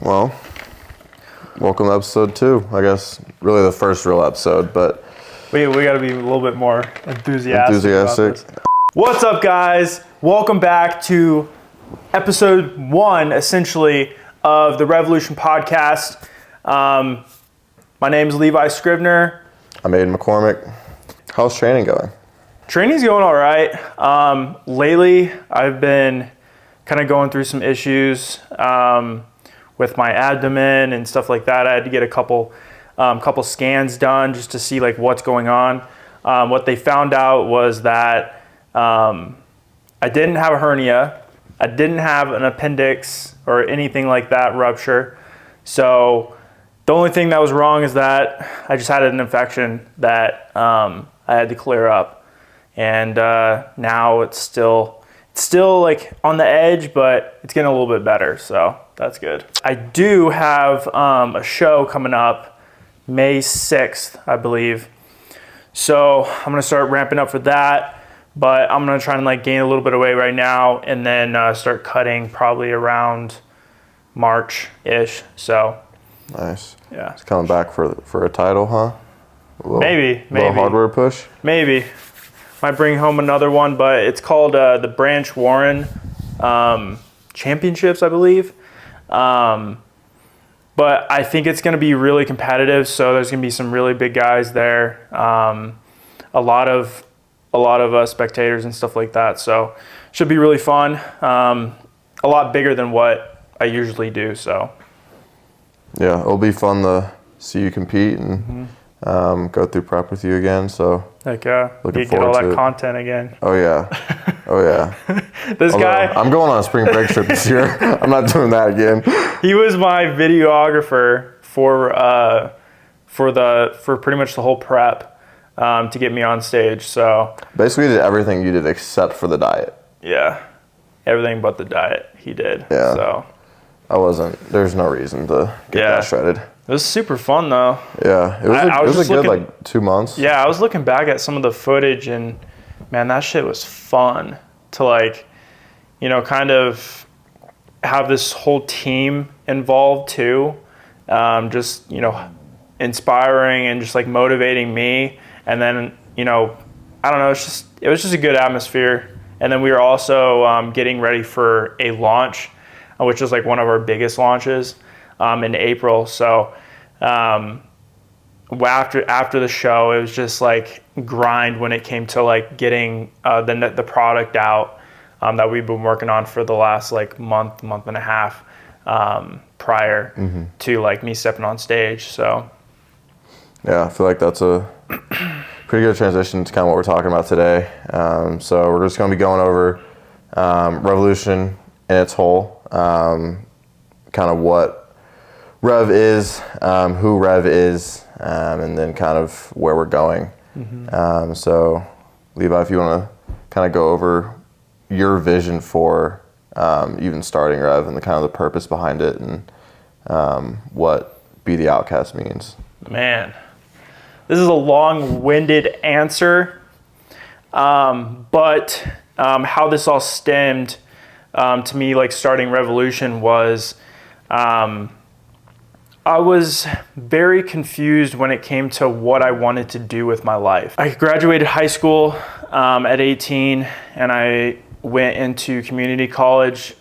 Well, welcome to episode 2. I guess really the first real episode, but we got to be a little bit more enthusiastic. About this. What's up, guys? Welcome back to episode 1, essentially, of the Revlutn Podcast. My name is Levi Scrivener. I'm Aidan McCormick. How's training going? Training's going all right. Lately, I've been kind of going through some issues with my abdomen and stuff like that. I had to get a couple scans done just to see like what's going on. What they found out was that I didn't have a hernia. I didn't have an appendix or anything like that rupture. So the only thing that was wrong is that I just had an infection that I had to clear up. And now it's still like on the edge, but it's getting a little bit better, so that's good. I do have a show coming up May 6th, I believe. So I'm gonna start ramping up for that, but I'm gonna try and like gain a little bit of weight right now and then start cutting probably around March-ish, so. Nice. Yeah. It's coming back for a title, huh? Maybe. A little hardware push? Maybe. Might bring home another one, but it's called the Branch Warren Championships, I believe. But I think it's going to be really competitive, so there's going to be some really big guys there. A lot of spectators and stuff like that, so should be really fun. A lot bigger than what I usually do, so. Yeah, it'll be fun to see you compete and go through prep with you again, so. Like, looking you get all forward that to it. content again. Oh yeah. This guy, I'm going on a spring break trip this year. I'm not doing that again. he was my videographer for pretty much the whole prep to get me on stage. So basically, he did everything you did except for the diet. Yeah, everything but the diet he did. Yeah. So there's no reason to get that shredded. It was super fun though. Yeah, it was a good like 2 months. Yeah, I was looking back at some of the footage and man, that shit was fun to like, kind of have this whole team involved too. Just, inspiring and just like motivating me. And then, I don't know, it was just a good atmosphere. And then we were also getting ready for a launch, which is like one of our biggest launches in April. So after the show, it was just like grind when it came to like getting the product out that we've been working on for the last like month and a half prior to like me stepping on stage. So yeah, I feel like that's a pretty good transition to kind of what we're talking about today. So we're just going to be going over Revlutn in its whole, kind of what Rev is, who Rev is, and then kind of where we're going. So Levi, if you want to kind of go over your vision for even starting Rev and the kind of the purpose behind it and what Be the Outcast means. Man, this is a long-winded answer, but how this all stemmed to me like starting Revlutn was I was very confused when it came to what I wanted to do with my life. I graduated high school at 18 and I went into community college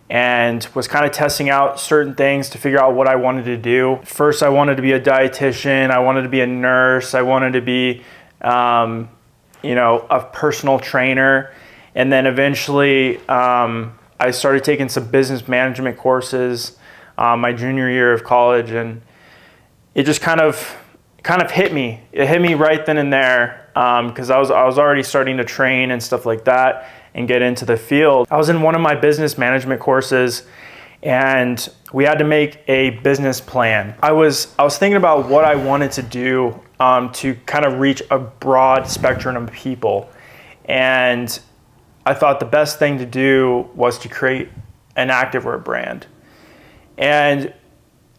and was kind of testing out certain things to figure out what I wanted to do. First, I wanted to be a dietitian. I wanted to be a nurse. I wanted to be, a personal trainer. And then eventually, I started taking some business management courses my junior year of college, and it just kind of hit me. It hit me right then and there because I was already starting to train and stuff like that and get into the field. I was in one of my business management courses and we had to make a business plan. I was thinking about what I wanted to do to kind of reach a broad spectrum of people, and I thought the best thing to do was to create an activewear brand. And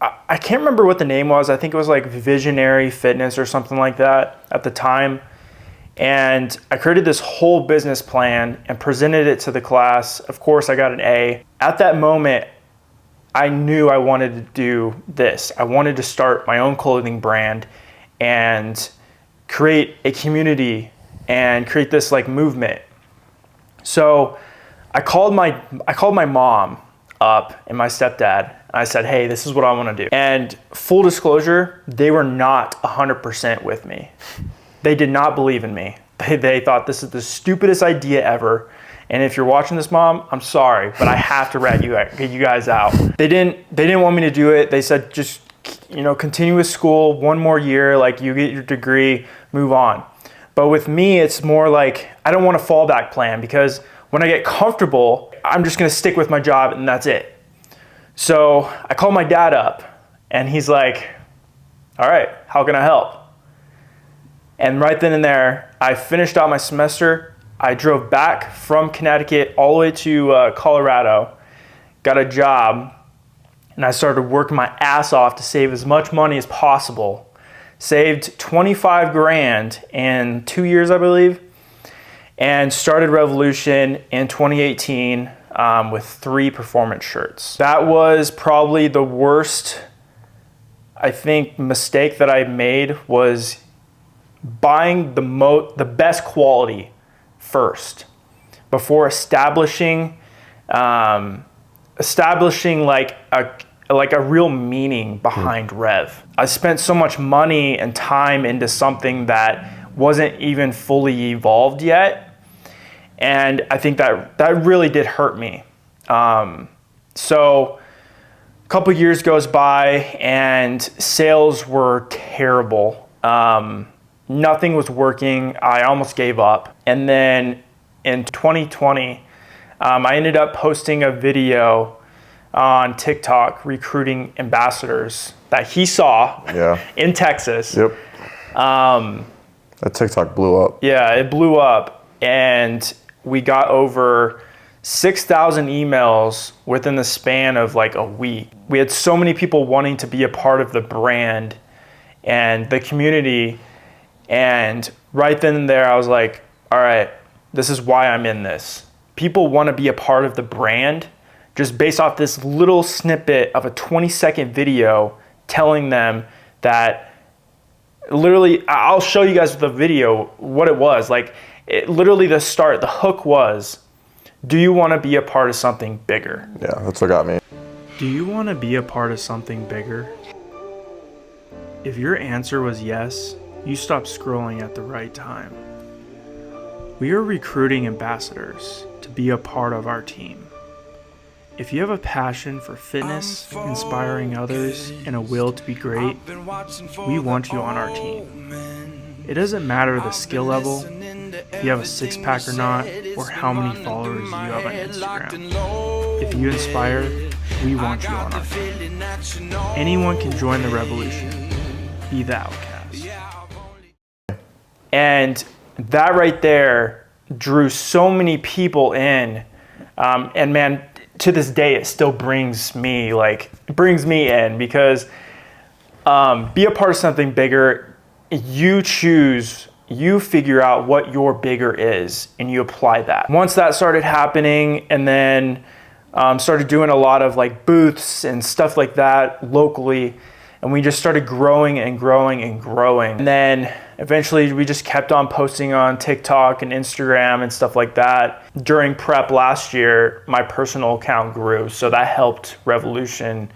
I can't remember what the name was. I think it was like Visionary Fitness or something like that at the time. And I created this whole business plan and presented it to the class. Of course, I got an A. At that moment, I knew I wanted to do this. I wanted to start my own clothing brand and create a community and create this like movement. So I called my mom up and my stepdad, and I said, hey, this is what I want to do. And full disclosure, they were not 100% with me. They did not believe in me. They thought this is the stupidest idea ever. And if you're watching this, Mom, I'm sorry, but I have to rat you guys out. They didn't want me to do it. They said, just, continue with school one more year, like you get your degree, move on. But with me, it's more like, I don't want a fallback plan, because when I get comfortable, I'm just gonna stick with my job and that's it. So I called my dad up and he's like, all right, how can I help? And right then and there, I finished out my semester. I drove back from Connecticut all the way to Colorado, got a job, and I started working my ass off to save as much money as possible. Saved 25 grand in 2 years, I believe, and started Revlutn in 2018 with 3 performance shirts. That was probably the worst, I think, mistake that I made, was buying the best quality first before establishing like a real meaning behind Rev. I spent so much money and time into something that wasn't even fully evolved yet, and I think that really did hurt me. So a couple years goes by and sales were terrible. Nothing was working. I almost gave up. And then in 2020, I ended up posting a video on TikTok recruiting ambassadors that he saw in Texas. Yep. That TikTok blew up. Yeah, it blew up. And we got over 6,000 emails within the span of like a week. We had so many people wanting to be a part of the brand and the community. And right then and there, I was like, all right, this is why I'm in this. People want to be a part of the brand just based off this little snippet of a 20-second video telling them that, literally, I'll show you guys the video, what it was. Like, literally the hook was, do you want to be a part of something bigger? Yeah, that's what got me. Do you want to be a part of something bigger? If your answer was yes, you stopped scrolling at the right time. We are recruiting ambassadors to be a part of our team. If you have a passion for fitness, inspiring others, and a will to be great, we want you on our team. It doesn't matter the skill level, if you have a six-pack or not, or how many followers you have on Instagram. If you inspire, we want you on our team. Anyone can join the revolution. Be the outcast. And that right there drew so many people in. And man, to this day, it still brings me in, because be a part of something bigger. You figure out what your bigger is and you apply that. Once that started happening, and then started doing a lot of like booths and stuff like that locally, and we just started growing and growing and growing. And then eventually we just kept on posting on TikTok and Instagram and stuff like that. During prep last year, my personal account grew, so that helped Revlutn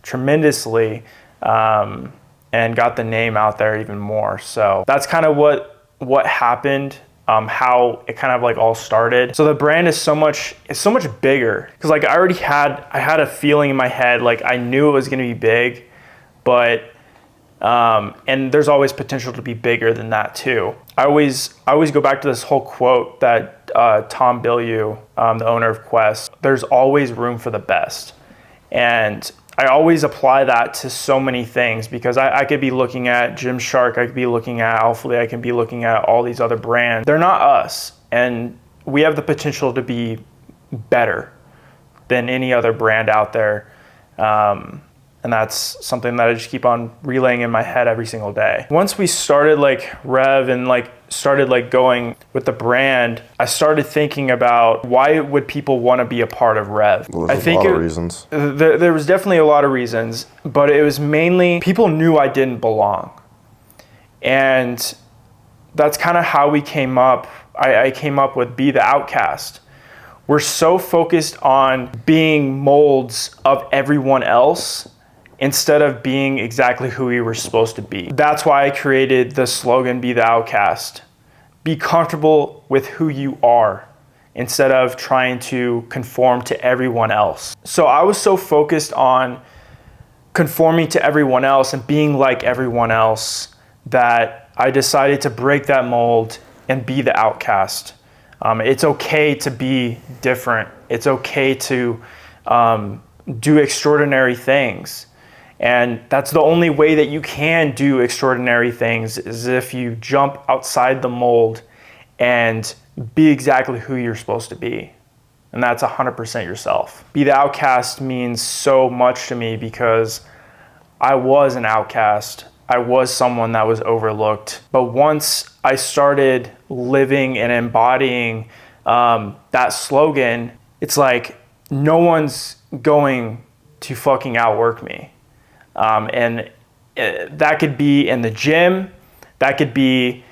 tremendously, and got the name out there even more. So that's kind of what happened, how it kind of like all started. So the brand is so much bigger, because like I had a feeling in my head, like I knew it was going to be big, but and there's always potential to be bigger than that too. I always go back to this whole quote that Tom Bilyeu, the owner of Quest, there's always room for the best. And I always apply that to so many things, because I could be looking at Gymshark, I could be looking at Alphalete, I could be looking at all these other brands. They're not us, and we have the potential to be better than any other brand out there. And that's something that I just keep on relaying in my head every single day. Once we started like Rev and like started like going with the brand, I started thinking about why would people want to be a part of Rev? Well, there's a lot of reasons. There was definitely a lot of reasons, but it was mainly people knew I didn't belong. And that's kind of how we came up. I came up with Be the Outcast. We're so focused on being molds of everyone else instead of being exactly who we were supposed to be. That's why I created the slogan, Be the Outcast. Be comfortable with who you are instead of trying to conform to everyone else. So I was so focused on conforming to everyone else and being like everyone else that I decided to break that mold and be the outcast. It's okay to be different. It's okay to do extraordinary things. And that's the only way that you can do extraordinary things is if you jump outside the mold and be exactly who you're supposed to be. And that's 100% yourself. Be the outcast means so much to me because I was an outcast. I was someone that was overlooked. But once I started living and embodying that slogan, it's like no one's going to fucking outwork me. And that could be in the gym, that could be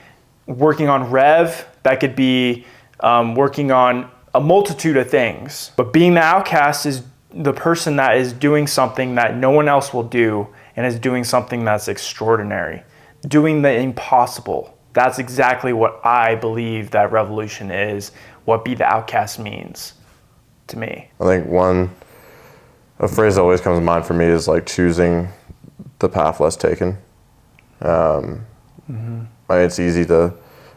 working on Rev, that could be working on a multitude of things. But being the outcast is the person that is doing something that no one else will do and is doing something that's extraordinary, doing the impossible. That's exactly what I believe that Revlutn is, what Be the Outcast means to me. I think a phrase that always comes to mind for me is like choosing the path less taken. It's easy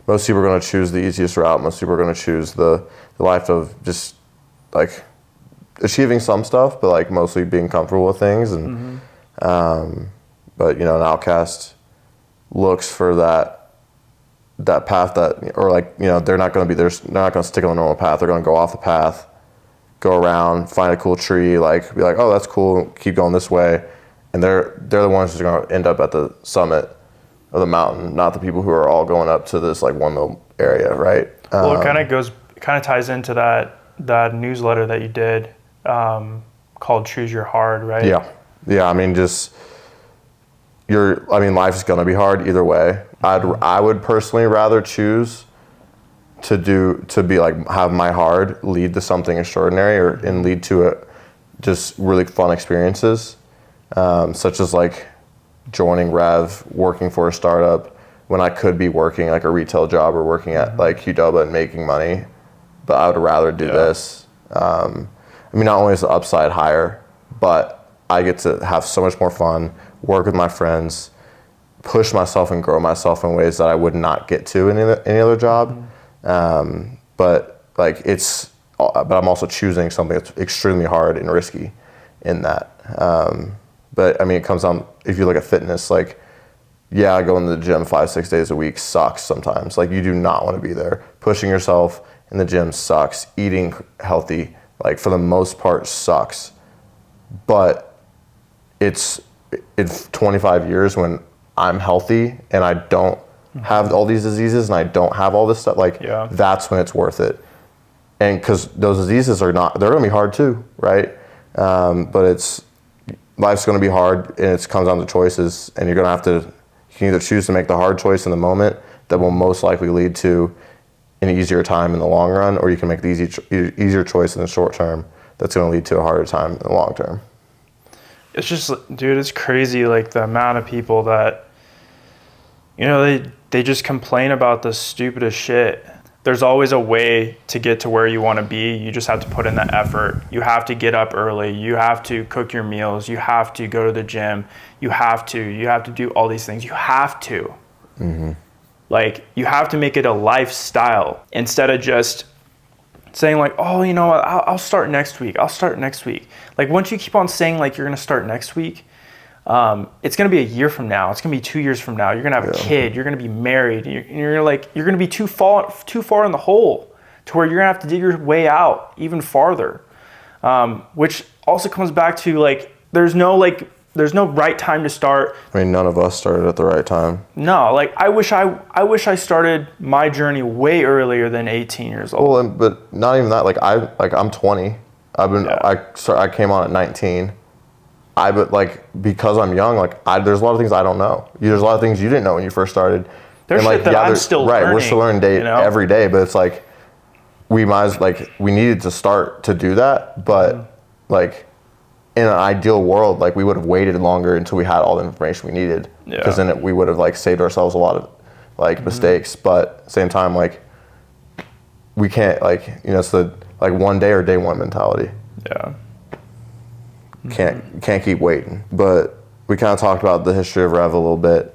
most people are going to choose the easiest route. Most people are going to choose the life of just like achieving some stuff, but like mostly being comfortable with things. And but an outcast looks for that path or like they're not going to stick on the normal path. They're going to go off the path, go around, find a cool tree, like be like, oh, that's cool, keep going this way. And they're the ones who's going to end up at the summit of the mountain, not the people who are all going up to this like one little area, right? Well, it kind of ties into that newsletter that you did called Choose Your Hard, right? Yeah. I mean, life is going to be hard either way. I would personally rather choose to be like have my hard lead to something extraordinary and lead to just really fun experiences, such as like joining Rev, working for a startup when I could be working like a retail job or working at like Qdoba and making money, but I would rather do this. Not only is the upside higher, but I get to have so much more fun, work with my friends, push myself and grow myself in ways that I would not get to in any other job. But I'm also choosing something that's extremely hard and risky in that. But it comes down, if you look at fitness, like, yeah, going to the gym 5-6 days a week sucks sometimes. Like, you do not want to be there. Pushing yourself in the gym sucks. Eating healthy, like, for the most part sucks. But it's 25 years when I'm healthy and I don't have all these diseases and I don't have all this stuff, that's when it's worth it. And because those diseases they're going to be hard too, right? But life's going to be hard and it comes down to choices, and you can either choose to make the hard choice in the moment that will most likely lead to an easier time in the long run, or you can make the easier choice in the short term that's going to lead to a harder time in the long term. It's just, dude, it's crazy, like the amount of people that, they just complain about the stupidest shit. There's always a way to get to where you want to be. You just have to put in the effort. You have to get up early. You have to cook your meals. You have to go to the gym. You have to do all these things. You have to. Like, you have to make it a lifestyle instead of just saying like, oh, I'll start next week. Like, once you keep on saying like you're going to start next week, it's going to be a year from now. It's going to be 2 years from now. You're going to have a kid. You're going to be married. You're going to be too far in the hole to where you're going to have to dig your way out even farther. Which also comes back to like, there's no like there's no right time to start. I mean, none of us started at the right time. No, like I wish I started my journey way earlier than 18 years old. Well, but not even that. I'm 20. I came on at 19. Because I'm young, there's a lot of things I don't know. There's a lot of things you didn't know when you first started. There's shit that I'm still learning. Right, we're still learning every day, but it's like we needed to start to do that, but in an ideal world, we would have waited longer until we had all the information we needed, because then we would have saved ourselves a lot of mistakes. But at the same time, we can't it's the one day or day one mentality. Yeah. Can't keep waiting. But we kind of talked about the history of Rev a little bit.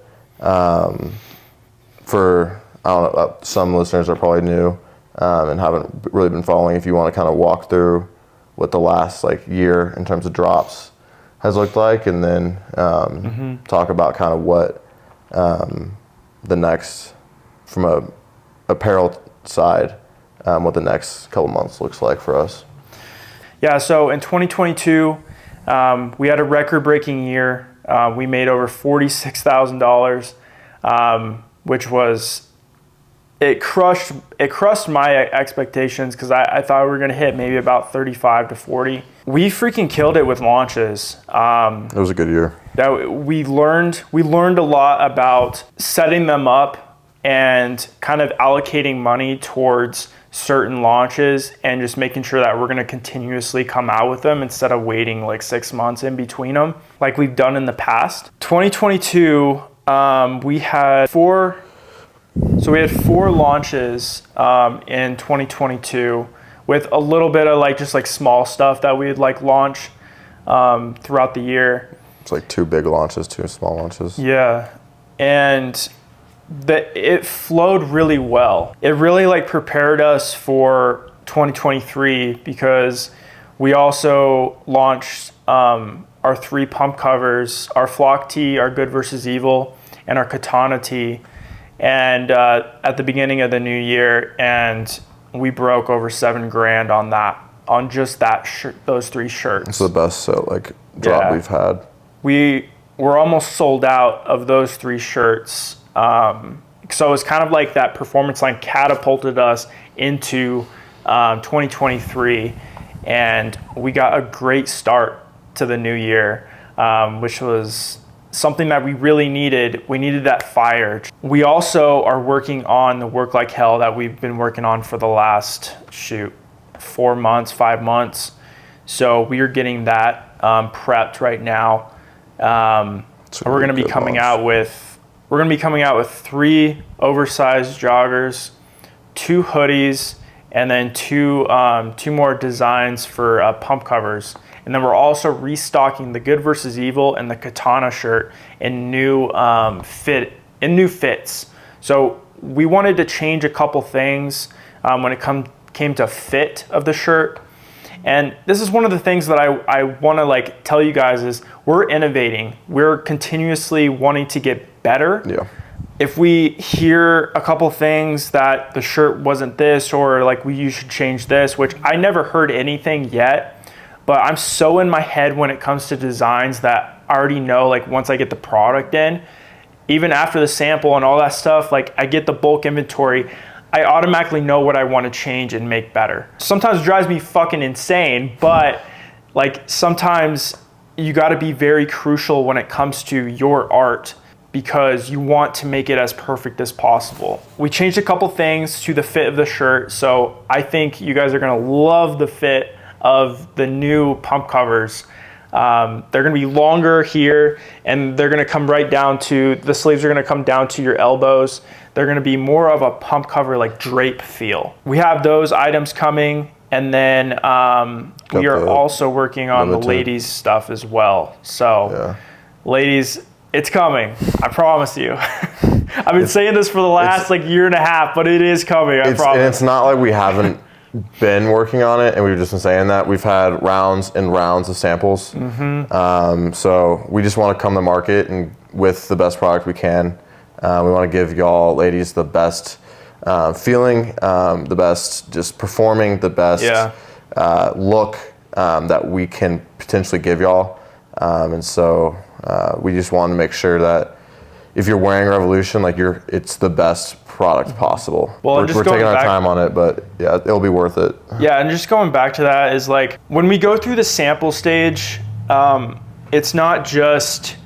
For I don't know, some listeners are probably new and haven't really been following. If you want to kind of walk through what the last year in terms of drops has looked like, and then talk about kind of what the next, from a apparel side, what the next couple months looks like for us. Yeah, so in 2022, we had a record-breaking year. We made over $46,000, which was, it crushed my expectations, because I thought we were going to hit maybe about 35 to 40. We freaking killed it with launches. It was a good year. We learned a lot about setting them up and kind of allocating money towards certain launches, and just making sure that we're going to continuously come out with them instead of waiting 6 months in between them like we've done in the past. 2022, we had four launches in 2022, with a little bit of just small stuff that we'd launch throughout the year. It's 2 big launches, 2 small launches. Yeah, and it flowed really well. It really prepared us for 2023, because we also launched our 3 pump covers, our flock tee, our Good versus Evil, and our Katana tee, and at the beginning of the new year, and we broke over $7,000 on just those 3 shirts. It's the best drop we've had. We were almost sold out of those 3 shirts. So it's kind of that performance line catapulted us into 2023, and we got a great start to the new year, which was something that we really needed. We needed that fire. We also are working on the Work Like Hell that we've been working on for the last 4 months, 5 months. So we are getting that prepped right now. We're going to be coming out with 3 oversized joggers, 2 hoodies, and then two more designs for pump covers. And then we're also restocking the Good versus Evil and the Katana shirt in new fits. So we wanted to change a couple things when it came to fit of the shirt. And this is one of the things that I want to tell you guys is we're innovating. We're continuously wanting to get better. Yeah. If we hear a couple things that the shirt wasn't this, or you should change this, which I never heard anything yet, but I'm so in my head when it comes to designs that I already know, once I get the product in, even after the sample and all that stuff, I get the bulk inventory, I automatically know what I want to change and make better. Sometimes it drives me fucking insane, but sometimes you got to be very crucial when it comes to your art, because you want to make it as perfect as possible. We changed a couple things to the fit of the shirt, so I think you guys are gonna love the fit of the new pump covers. They're gonna be longer here, and they're gonna come right down to, the sleeves are gonna come down to your elbows. They're gonna be more of a pump cover, drape feel. We have those items coming, and then we are also working on the ladies stuff as well. So ladies, it's coming, I promise you. I've been saying this for the last year and a half, but it is coming, I promise. And it's not like we haven't been working on it and we've just been saying that. We've had rounds and rounds of samples. So we just want to come to market and with the best product we can. We want to give y'all ladies the best feeling, the best just performing, the best look that we can potentially give y'all. And so we just wanted to make sure that if you're wearing Revlutn, like it's the best product possible. Well, we're taking our time on it, but yeah, it'll be worth it. Yeah, and just going back to that is like when we go through the sample stage, it's not just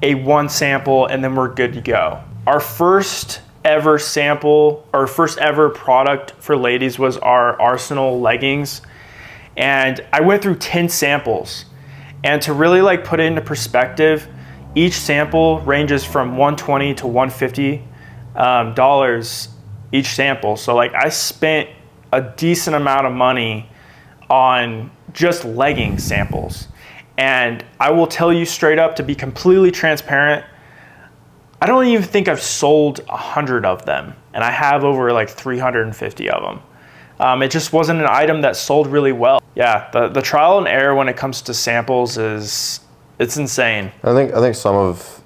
a one sample and then we're good to go. Our first ever sample, or first ever product for ladies was our Arsenal leggings. And I went through 10 samples. And to really like put it into perspective, each sample ranges from $120 to $150 each sample. So like I spent a decent amount of money on just legging samples. And I will tell you straight up, to be completely transparent, I don't even think I've sold 100 of them, and I have over like 350 of them. It just wasn't an item that sold really well. Yeah, the trial and error when it comes to samples it's insane. I think some of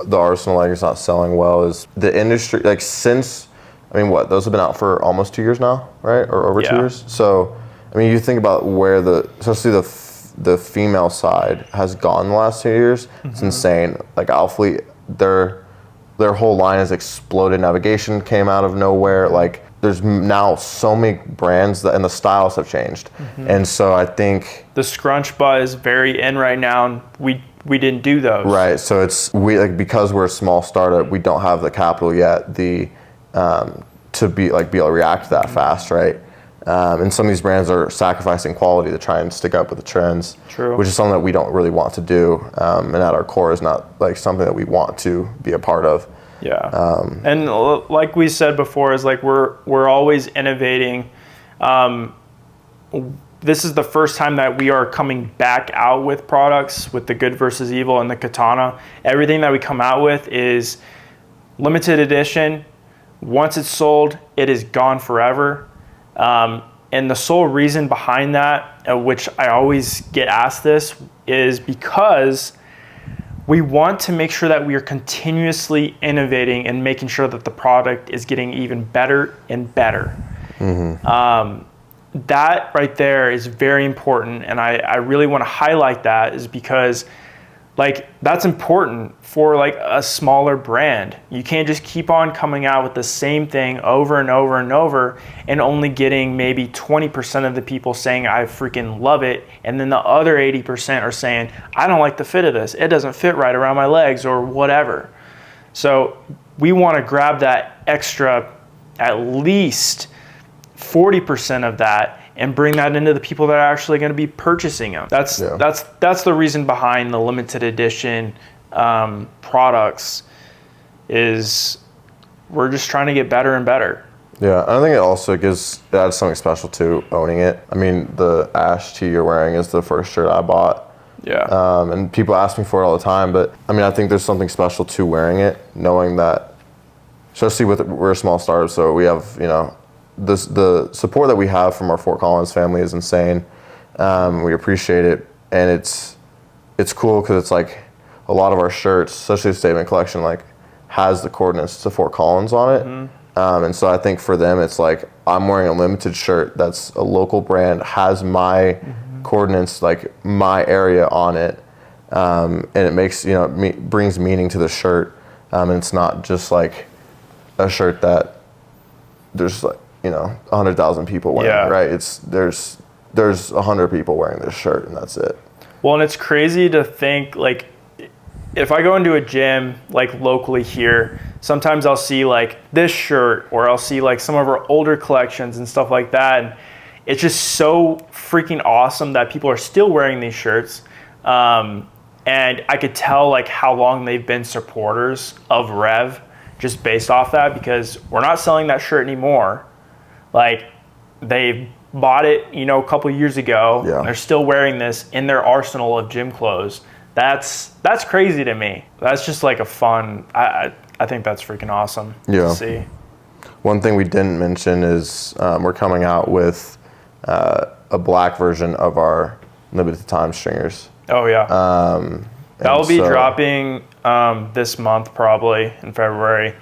the Arsenal leggings not selling well is the industry, like since, I mean, those have been out for almost 2 years now, right? Or over 2 years? So, I mean, you think about where especially the female side has gone the last 2 years, it's insane. Like Alphalete, their whole line has exploded. Navigation came out of nowhere. Like there's now so many brands and the styles have changed. And so I think the scrunch butt is very in right now, and we didn't do those. Right. So because we're a small startup, we don't have the capital yet to be able to react that fast, right? And some of these brands are sacrificing quality to try and stick up with the trends. True. Which is something that we don't really want to do, and at our core is not like something that we want to be a part of. Yeah. And like we said before, is like we're always innovating. This is the first time that we are coming back out with products with the Good versus Evil and the Katana. Everything that we come out with is limited edition. Once it's sold, it is gone forever. And the sole reason behind that, which I always get asked this, is because we want to make sure that we are continuously innovating and making sure that the product is getting even better and better. That right there is very important, and I really want to highlight that, is because like that's important for like a smaller brand. You can't just keep on coming out with the same thing over and over and over and only getting maybe 20% of the people saying I freaking love it, and then the other 80% are saying I don't like the fit of this, it doesn't fit right around my legs or whatever. So we want to grab that extra, at least 40% of that, and bring that into the people that are actually going to be purchasing them. That's the reason behind the limited edition products, is we're just trying to get better and better. Yeah, I think it also adds something special to owning it. I mean, the Ash tee you're wearing is the first shirt I bought. Yeah. And people ask me for it all the time, but I mean, I think there's something special to wearing it, knowing that, especially we're a small startup, so we have, the support that we have from our Fort Collins family is insane. We appreciate it, and it's cool because it's like a lot of our shirts, especially the statement collection, like has the coordinates to Fort Collins on it. And so I think for them, it's like I'm wearing a limited shirt that's a local brand, has my coordinates, like my area on it, and it makes brings meaning to the shirt, and it's not just like a shirt that there's like 100,000 people wearing, right? There's 100 people wearing this shirt, and that's it. Well, and it's crazy to think, like, if I go into a gym, like locally here, sometimes I'll see like this shirt, or I'll see like some of our older collections and stuff like that. And it's just so freaking awesome that people are still wearing these shirts. And I could tell like how long they've been supporters of Rev, just based off that, because we're not selling that shirt anymore. Like, they bought it, a couple years ago. Yeah. And they're still wearing this in their arsenal of gym clothes. That's crazy to me. That's just like a fun. I think that's freaking awesome to see. One thing we didn't mention is we're coming out with a black version of our limited time stringers. Oh yeah. That'll be dropping this month, probably in February.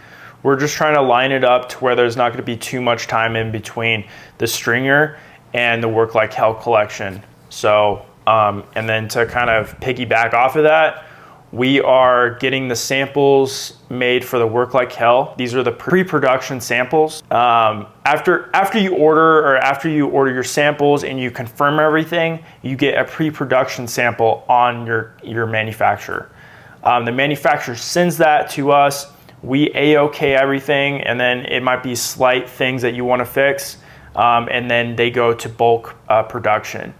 We're just trying to line it up to where there's not going to be too much time in between the stringer and the Work Like Hell collection. So, and then to kind of piggyback off of that, We are getting the samples made for the Work Like Hell. These are the pre-production samples. After you order your samples and you confirm everything, you get a pre-production sample on your manufacturer. The manufacturer sends that to us. We A-OK everything, and then it might be slight things that you want to fix, and then they go to bulk production.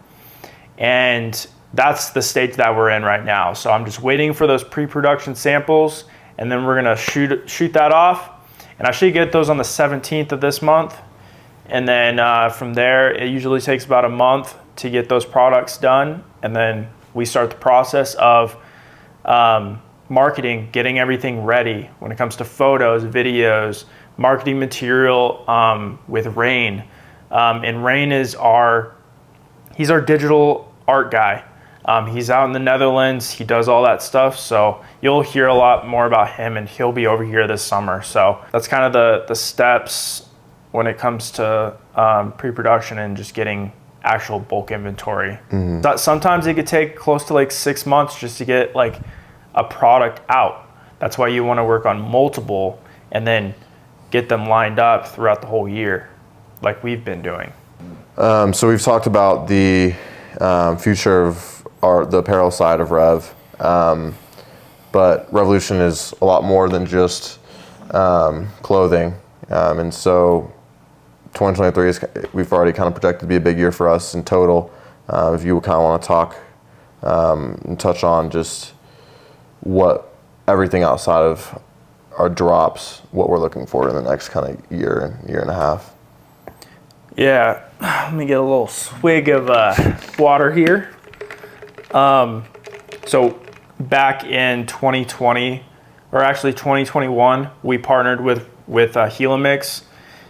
And that's the stage that we're in right now. So I'm just waiting for those pre-production samples, and then we're gonna shoot that off. And I should get those on the 17th of this month. And then from there, it usually takes about a month to get those products done. And then we start the process of marketing, getting everything ready when it comes to photos, videos, marketing material with Rain. And Rain is he's our digital art guy. He's out in the Netherlands. He does all that stuff. So you'll hear a lot more about him, and he'll be over here this summer. So that's kind of the steps when it comes to pre-production and just getting actual bulk inventory. Mm-hmm. Sometimes it could take close to like 6 months just to get like a product out. That's why you want to work on multiple and then get them lined up throughout the whole year like we've been doing. So we've talked about the future of the apparel side of Rev, but Revlutn is a lot more than just clothing, and so 2023 we've already kind of projected to be a big year for us in total. If you kind of want to talk and touch on just what everything outside of our drops, what we're looking for in the next kind of year and a half. Yeah, let me get a little swig of water here. So back in 2020, or actually 2021, we partnered with Helamix.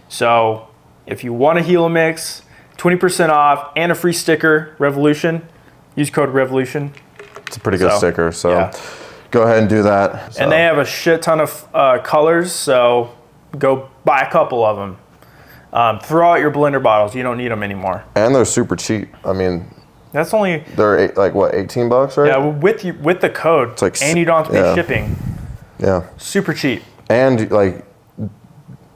So if you want a Helamix, 20% off and a free sticker, Revlutn. Use code Revlutn. It's a pretty good sticker, so yeah. Go ahead and do that. So. And they have a shit ton of colors, so go buy a couple of them. Throw out your blender bottles. You don't need them anymore. And they're super cheap. I mean, that's only... They're $18, right? Yeah, with the code. It's like, and you don't have to pay shipping. Yeah. Super cheap. And like,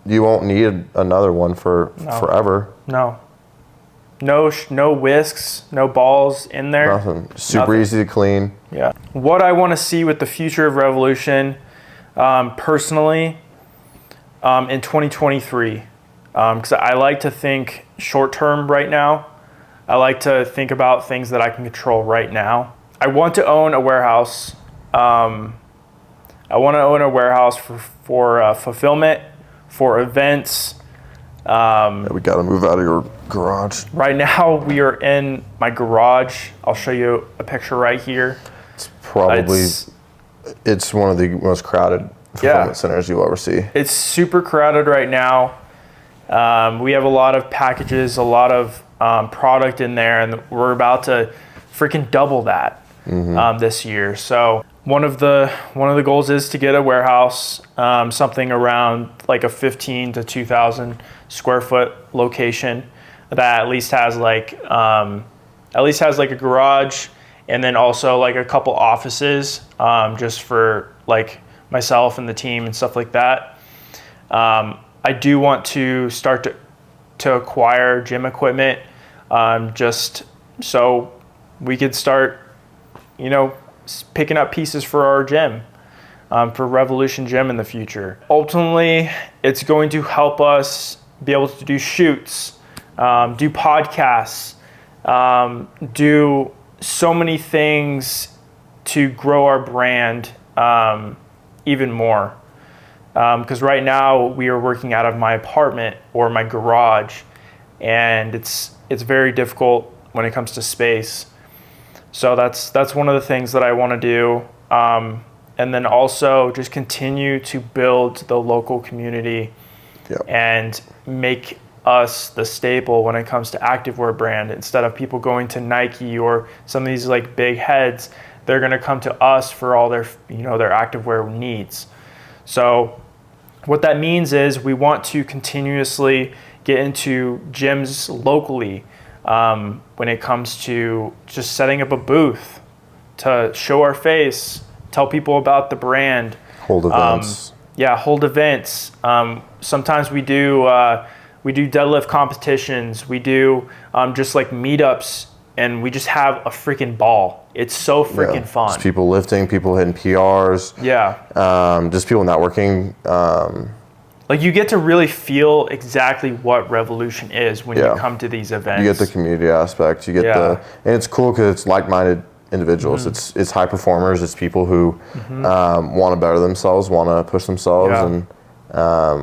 you won't need another one for forever. No. No whisks, no balls in there. Nothing. Super easy to clean. Yeah. What I want to see with the future of Revlutn, personally, in 2023, because I like to think short term right now. I like to think about things that I can control right now. I want to own a warehouse. I want to own a warehouse for fulfillment, for events. We got to move out of your garage. Right now, we are in my garage. I'll show you a picture right here. It's probably, it's one of the most crowded fulfillment centers you'll ever see. It's super crowded right now. We have a lot of packages, a lot of product in there, and we're about to freaking double that this year. So one of the goals is to get a warehouse, something around like a 15 to 2,000 square foot location that at least has like a garage, and then also like a couple offices, just for like myself and the team and stuff like that. I do want to start to acquire gym equipment, just so we could start, picking up pieces for our gym, for Revlutn Gym in the future. Ultimately, it's going to help us be able to do shoots, do podcasts, do so many things to grow our brand even more. Because right now we are working out of my apartment or my garage, and it's very difficult when it comes to space. So that's one of the things that I want to do, and then also just continue to build the local community and make us the staple when it comes to activewear brand. Instead of people going to Nike or some of these like big heads, they're going to come to us for all their their activewear needs. So what that means is we want to continuously get into gyms locally, when it comes to just setting up a booth to show our face, tell people about the brand. Hold events. Hold events. Sometimes we do deadlift competitions. We do just like meetups, and we just have a freaking ball. It's so freaking fun. Just people lifting, people hitting PRs. Yeah. Just people networking. Like you get to really feel exactly what Revlutn is when you come to these events. You get the community aspect. You get and it's cool because it's like-minded individuals. It's high performers. It's people who want to better themselves, want to push themselves, and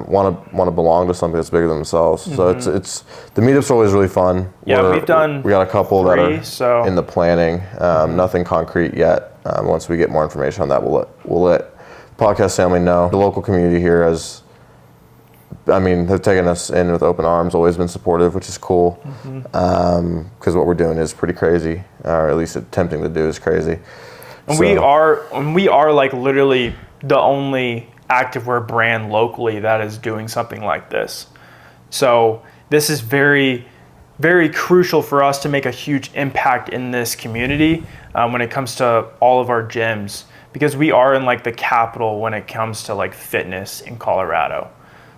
want to belong to something that's bigger than themselves. So it's the meetups are always really fun. We got a couple that are in the planning. Nothing concrete yet. Once we get more information on that, we'll let the podcast family know. The local community here they've taken us in with open arms, always been supportive, which is cool. Because what we're doing is pretty crazy, or at least attempting to do is crazy. And we are like literally the only activewear brand locally that is doing something like this. So this is very, very crucial for us to make a huge impact in this community when it comes to all of our gyms, because we are in like the capital when it comes to like fitness in Colorado.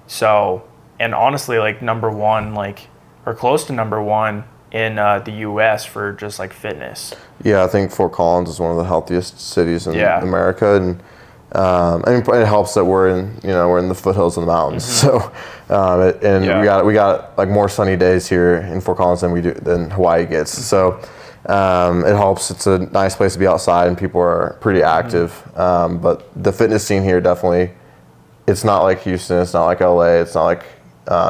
So, and honestly, like number one, like, or close to number one in the U.S. for just like fitness. Yeah, I think Fort Collins is one of the healthiest cities in America, and it helps that we're in the foothills of the mountains. So, we got like more sunny days here in Fort Collins than Hawaii gets. So, it helps. It's a nice place to be outside, and people are pretty active. But the fitness scene here definitely. It's not like Houston, it's not like LA, it's not like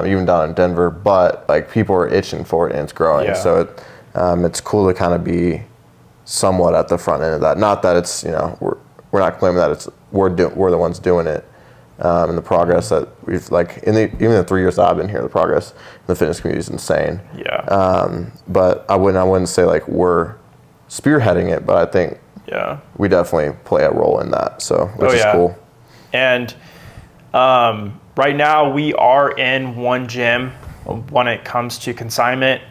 even down in Denver, but like people are itching for it and it's growing. So it's cool to kind of be somewhat at the front end of that. Not that it's, we're not claiming that we're the ones doing it. And the progress that we've even the 3 years that I've been here, the progress in the fitness community is insane. But I wouldn't say like we're spearheading it, but I think we definitely play a role in that. So which is cool. And right now we are in one gym when it comes to consignment.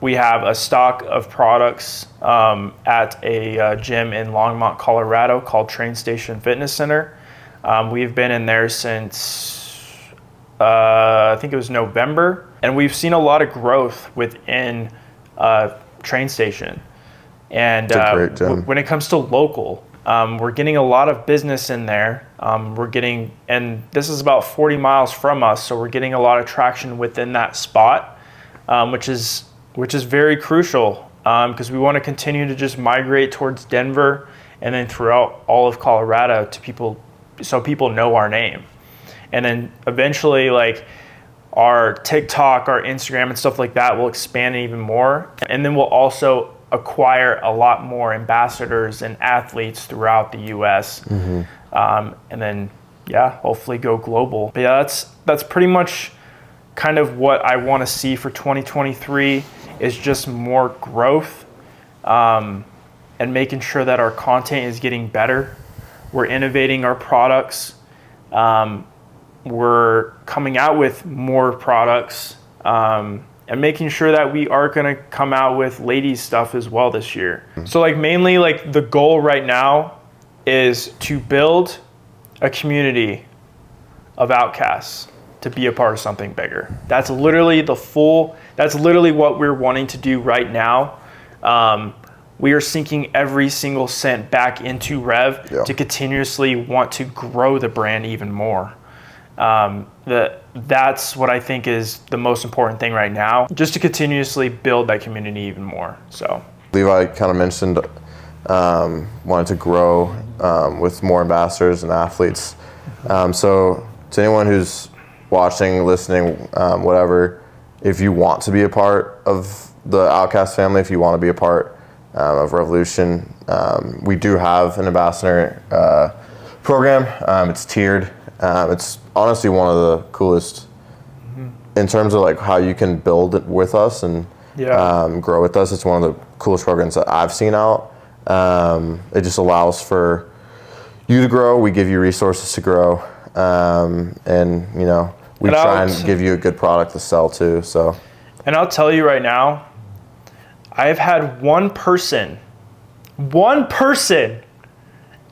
We have a stock of products at a gym in Longmont, Colorado called Train Station Fitness Center. We've been in there since I think it was November, and we've seen a lot of growth within Train Station. And when it comes to local, we're getting a lot of business in there. And this is about 40 miles from us, so we're getting a lot of traction within that spot, which is very crucial because we want to continue to just migrate towards Denver and then throughout all of Colorado to people, so people know our name. And then eventually, like our TikTok, our Instagram, and stuff like that will expand even more. And then we'll also acquire a lot more ambassadors and athletes throughout the U.S. And then hopefully go global. But that's pretty much kind of what I want to see for 2023 is just more growth and making sure that our content is getting better. We're innovating our products. We're coming out with more products. And making sure that we are going to come out with ladies stuff as well this year. So like mainly like the goal right now is to build a community of outcasts to be a part of something bigger. That's literally what we're wanting to do right now. We are sinking every single cent back into Rev to continuously want to grow the brand even more. That's what I think is the most important thing right now, just to continuously build that community even more. So Levi kind of mentioned wanting to grow with more ambassadors and athletes. So to anyone who's watching, listening, whatever, if you want to be a part of the Outcast family, if you want to be a part of Revlutn, we do have an ambassador program. It's tiered. It's honestly one of the coolest in terms of like how you can build it with us and grow with us. It's one of the coolest programs that I've seen out. It just allows for you to grow. We give you resources to grow. And we try and give you a good product to sell too. So, and I'll tell you right now, I've had one person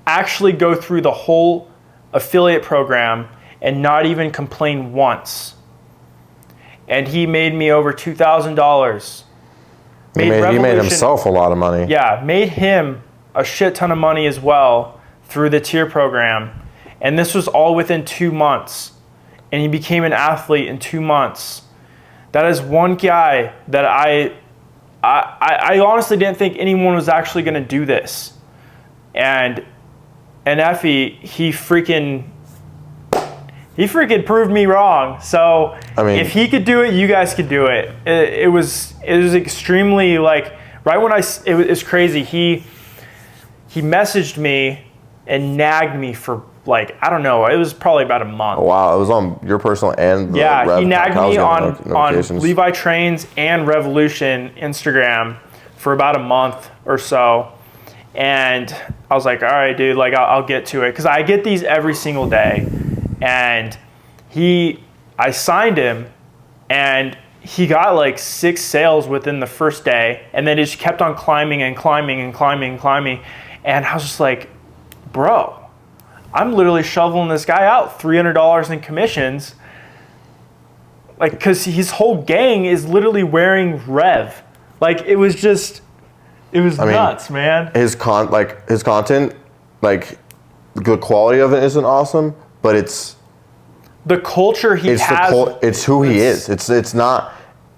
actually go through the whole affiliate program and not even complain once. And he made me over $2,000. He made himself a lot of money. Yeah, made him a shit ton of money as well through the tier program. And this was all within 2 months. And he became an athlete in 2 months. That is one guy that I honestly didn't think anyone was actually going to do this. And Effie, he freaking proved me wrong. So if he could do it, you guys could do it. It was extremely like right when it was crazy. He messaged me and nagged me for like, I don't know, it was probably about a month. Oh, wow, it was on your personal and the Rev. He nagged me on Levi Trains and Revlutn Instagram for about a month or so. And I was like, all right, dude, like I'll get to it. Because I get these every single day. And I signed him and he got like 6 sales within the first day. And then it just kept on climbing and climbing and climbing and climbing. And I was just like, bro, I'm literally shoveling this guy out $300 in commissions. Like, because his whole gang is literally wearing Rev. Like, it was nuts, man. His content, like, the quality of it isn't awesome, but it's the culture he has. It's who he is. It's not.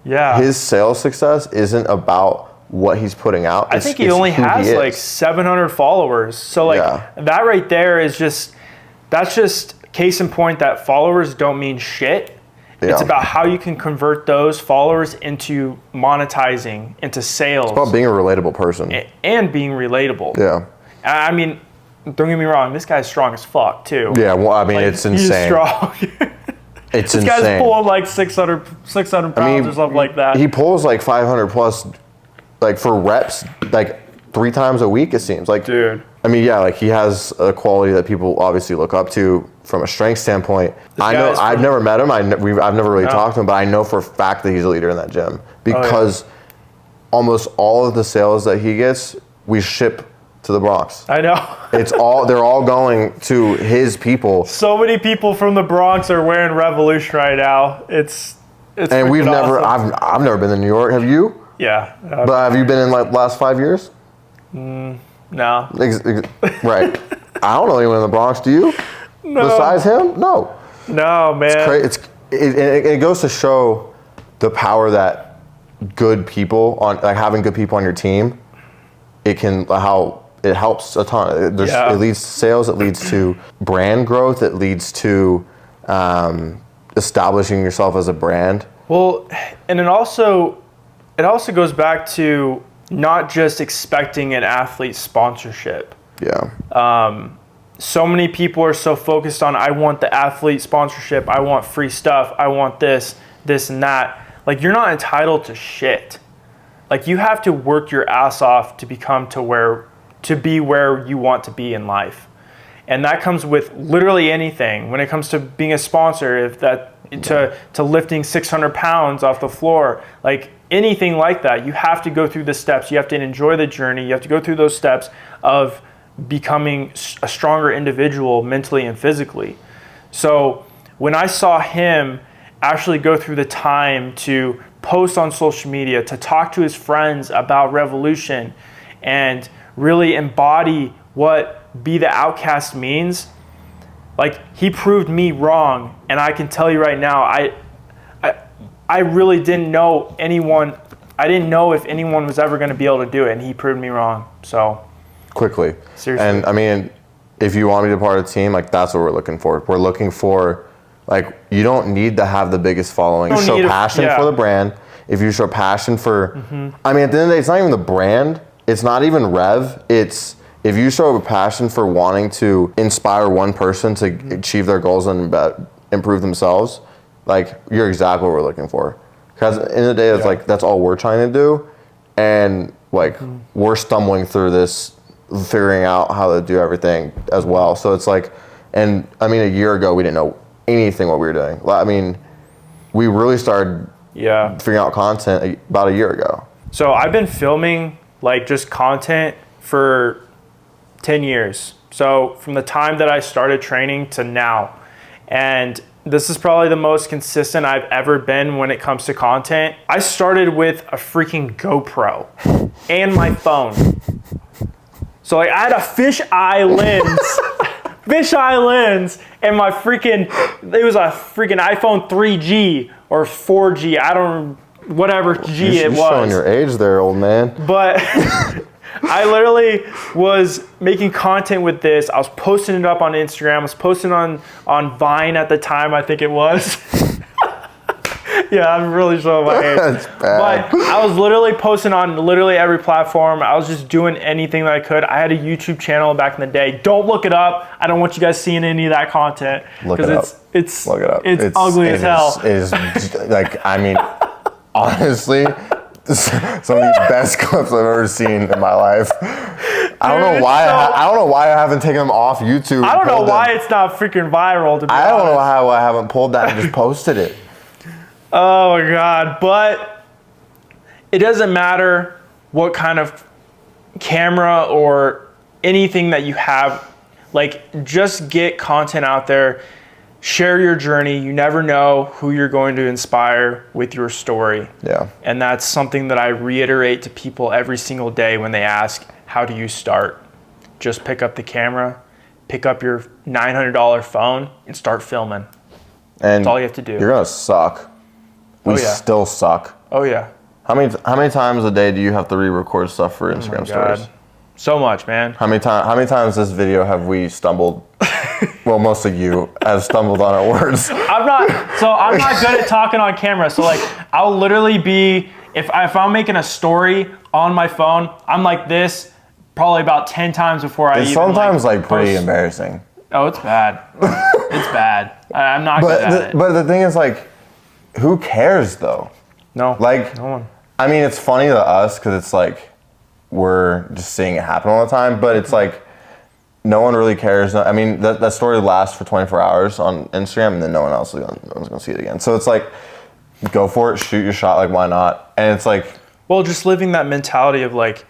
Yeah. His sales success isn't about what he's putting out. I think he only has like 700 followers. So like that right there is that's just case in point that followers don't mean shit. Yeah. It's about how you can convert those followers into monetizing, into sales. It's about being a relatable person. And being relatable. Yeah. I mean, don't get me wrong, this guy's strong as fuck too. Yeah, well, I mean, like, it's insane. He's strong. It's this insane. Guy's pulling like 600 pounds or something like that. He pulls like 500 plus, like for reps, like 3 times a week, it seems. Like, dude. I mean, yeah, like he has a quality that people obviously look up to from a strength standpoint. I know, I've never met him. I've never really talked to him, but I know for a fact that he's a leader in that gym because almost all of the sales that he gets, we ship to the Bronx. I know. They're all going to his people. So many people from the Bronx are wearing Revlutn right now. It's and we've never. Awesome. I've never been to New York. Have you? Yeah. But have you been in like the last 5 years? No. Right. I don't know anyone in the Bronx. Do you? No. Besides him? No. No, man. It goes to show the power that good people having good people on your team. It helps a ton. It leads to sales. It leads to brand growth. It leads to establishing yourself as a brand. Well, and it also goes back to not just expecting an athlete sponsorship. Yeah. So many people are so focused on, I want the athlete sponsorship. I want free stuff. I want this, and that. Like, you're not entitled to shit. Like, you have to work your ass off to be where you want to be in life. And that comes with literally anything. When it comes to being a sponsor, to lifting 600 pounds off the floor, like anything like that, you have to go through the steps. You have to enjoy the journey. You have to go through those steps of becoming a stronger individual mentally and physically. So when I saw him actually go through the time to post on social media, to talk to his friends about Revlutn and really embody what be the outcast means, like, he proved me wrong. And I can tell you right now, I really didn't know anyone. I didn't know if anyone was ever going to be able to do it, and he proved me wrong. So quickly. Seriously. And I mean, if you want me to be part of the team, like, that's what we're looking for. We're looking for, like, you don't need to have the biggest following. You show passion for the brand. If you show passion for, I mean, at the end of the day, it's not even the brand. It's not even Rev. It's if you show a passion for wanting to inspire one person to achieve their goals and improve themselves, like, you're exactly what we're looking for. Because at the end of the day, it's like, that's all we're trying to do. And like, we're stumbling through this, figuring out how to do everything as well. So it's like, and I mean, a year ago, we didn't know anything what we were doing. I mean, we really started figuring out content about a year ago. So I've been filming like just content for 10 years. So from the time that I started training to now, and this is probably the most consistent I've ever been when it comes to content. I started with a freaking GoPro and my phone. So like I had a fisheye lens, and my it was a freaking iPhone 3G or 4G. I don't, whatever G it was. You're showing your age there, old man. But I literally was making content with this. I was posting it up on Instagram. I was posting on Vine at the time, I think it was. Yeah, I'm really showing my age. That's bad. But I was literally posting on literally every platform. I was just doing anything that I could. I had a YouTube channel back in the day. Don't look it up. I don't want you guys seeing any of that content. Look it up. Look it up. It's ugly as hell. It is like, I mean, honestly, some of the best clips I've ever seen in my life. I don't know why I haven't taken them off YouTube. I don't know why it's not freaking viral. I don't know how I haven't pulled that and just posted it. Oh my God. But it doesn't matter what kind of camera or anything that you have. Like, just get content out there. Share your journey. You never know who you're going to inspire with your story. Yeah. And that's something that I reiterate to people every single day when they ask, how do you start? Just pick up the camera, pick up your $900 phone, and start filming. And that's all you have to do. You're going to suck. We still suck. Oh, yeah. How many times a day do you have to re-record stuff for Instagram stories? So much, man. How many times this video have we stumbled? Well, most of you have stumbled on our words. I'm not good at talking on camera. So like, I'll literally be, if I'm making a story on my phone, I'm like this probably about 10 times before I even sometimes like pretty embarrassing. Oh, it's bad. It's bad. I'm not good at it. But the thing is, like, who cares though? No. Like, no one. I mean, it's funny to us because it's like we're just seeing it happen all the time, but it's like no one really cares. I mean, that story lasts for 24 hours on Instagram, and then no one's gonna see it again. So it's like, go for it, shoot your shot. Like, why not? And it's like, well, just living that mentality of like,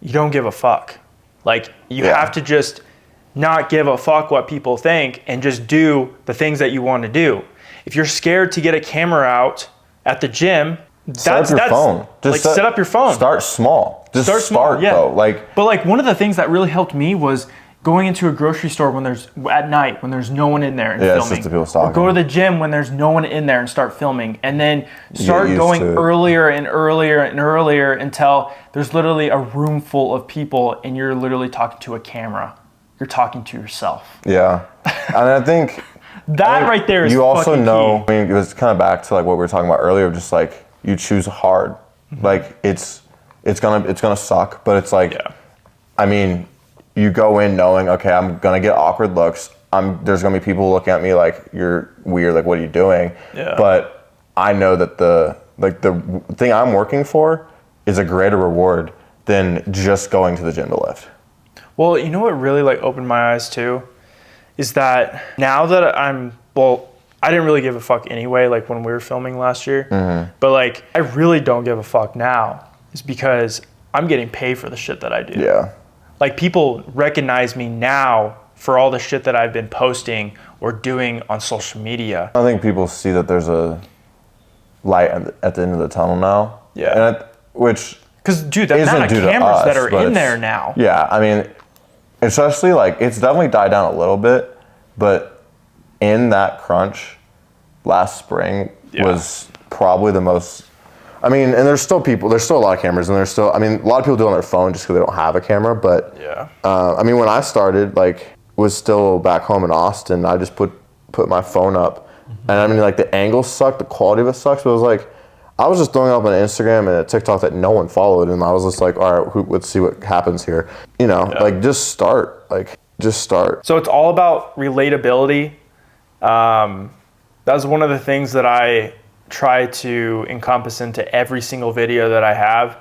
you don't give a fuck. Like, you have to just not give a fuck what people think and just do the things that you want to do. If you're scared to get a camera out at the gym, set up your phone. Just set up your phone. Start small. Just start yeah. though. But like, one of the things that really helped me was going into a grocery store at night when there's no one in there and filming. It's just the people stalking. Or go to the gym when there's no one in there and start filming. And then start going earlier and earlier and earlier until there's literally a room full of people and you're literally talking to a camera. You're talking to yourself. Yeah. And I think right there is you also know, key. I mean, it was kind of back to like what we were talking about earlier, just like you choose hard. Mm-hmm. Like it's gonna suck, but it's like, I mean, you go in knowing, okay, I'm gonna get awkward looks. There's gonna be people looking at me like you're weird, like what are you doing? Yeah. But I know that the thing I'm working for is a greater reward than just going to the gym to lift. Well, you know what really like opened my eyes too, is that now that I didn't really give a fuck anyway, like when we were filming last year, but like I really don't give a fuck now, is because I'm getting paid for the shit that I do. Yeah. Like, people recognize me now for all the shit that I've been posting or doing on social media. I think people see that there's a light at the end of the tunnel now. Yeah. Which, because dude, the amount of cameras that are in there now. Yeah, I mean, especially like, it's definitely died down a little bit, but in that crunch last spring was probably the most. I mean, and there's still a lot of cameras, and a lot of people do it on their phone just because they don't have a camera, but I mean, when I started, like, was still back home in Austin, I just put my phone up, and I mean, like, the angle sucked, the quality of it sucks, but it was like, I was just throwing up on Instagram and a TikTok that no one followed, and I was just like, all right, let's see what happens here. You know, like, just start. So it's all about relatability. That's one of the things that I try to encompass into every single video that I have,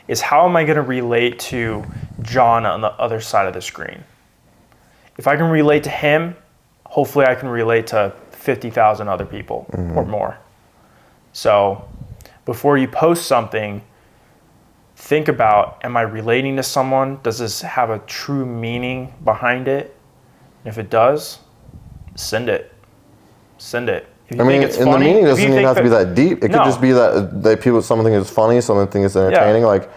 is how am I going to relate to John on the other side of the screen? If I can relate to him, hopefully I can relate to 50,000 other people or more. So before you post something, think about, am I relating to someone? Does this have a true meaning behind it? And if it does, send it. Send it. If you think it's funny, the meaning doesn't even have to be that deep. It could just be that people, something is funny, something is entertaining. Like,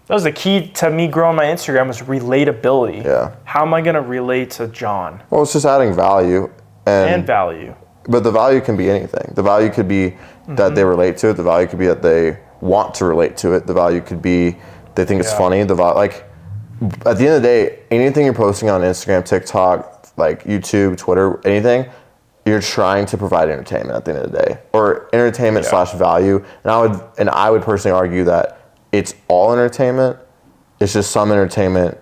that was the key to me growing my Instagram, was relatability. Yeah. How am I going to relate to John? Well, it's just adding value. And value. But the value can be anything. The value could be that they relate to it. The value could be that they want to relate to it. The value could be they think it's funny. At the end of the day, anything you're posting on Instagram, TikTok, like YouTube, Twitter, anything, you're trying to provide entertainment at the end of the day, or entertainment / value. And I would personally argue that it's all entertainment. It's just some entertainment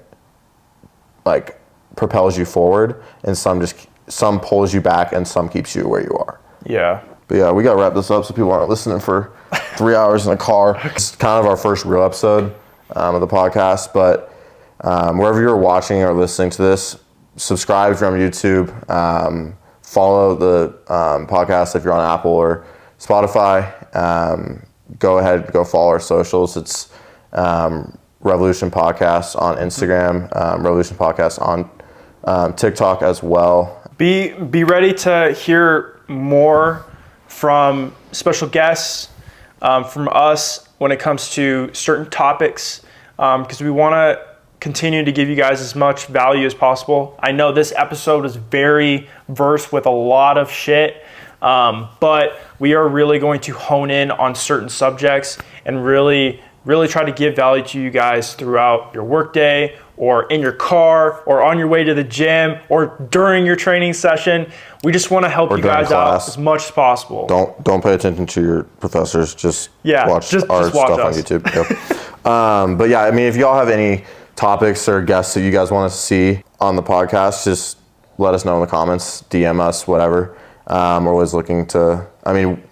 like propels you forward, and some pulls you back, and some keeps you where you are. Yeah. But yeah, we got to wrap this up so people aren't listening for 3 hours in a car. It's kind of our first real episode of the podcast, but wherever you're watching or listening to this, subscribe if you're on YouTube. Follow the podcast if you're on Apple or Spotify. Go ahead, go follow our socials. It's Revlutn Podcast on Instagram, Revlutn Podcast on TikTok as well. Be ready to hear more from special guests, from us when it comes to certain topics, because we want to continue to give you guys as much value as possible. I know this episode is very versed with a lot of shit, but we are really going to hone in on certain subjects and really try to give value to you guys throughout your workday, or in your car, or on your way to the gym, or during your training session. We just want to help you guys out as much as possible. Don't pay attention to your professors. Just watch our stuff on YouTube. Yep. But yeah, I mean, if y'all have any topics or guests that you guys want to see on the podcast, just let us know in the comments, DM us, whatever. We're always looking to, I mean,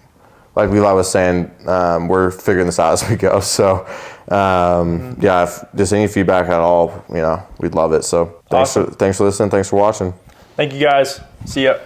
like Levi was saying, we're figuring this out as we go. So, yeah, if just any feedback at all, we'd love it. So thanks for listening. Thanks for watching. Thank you guys. See ya.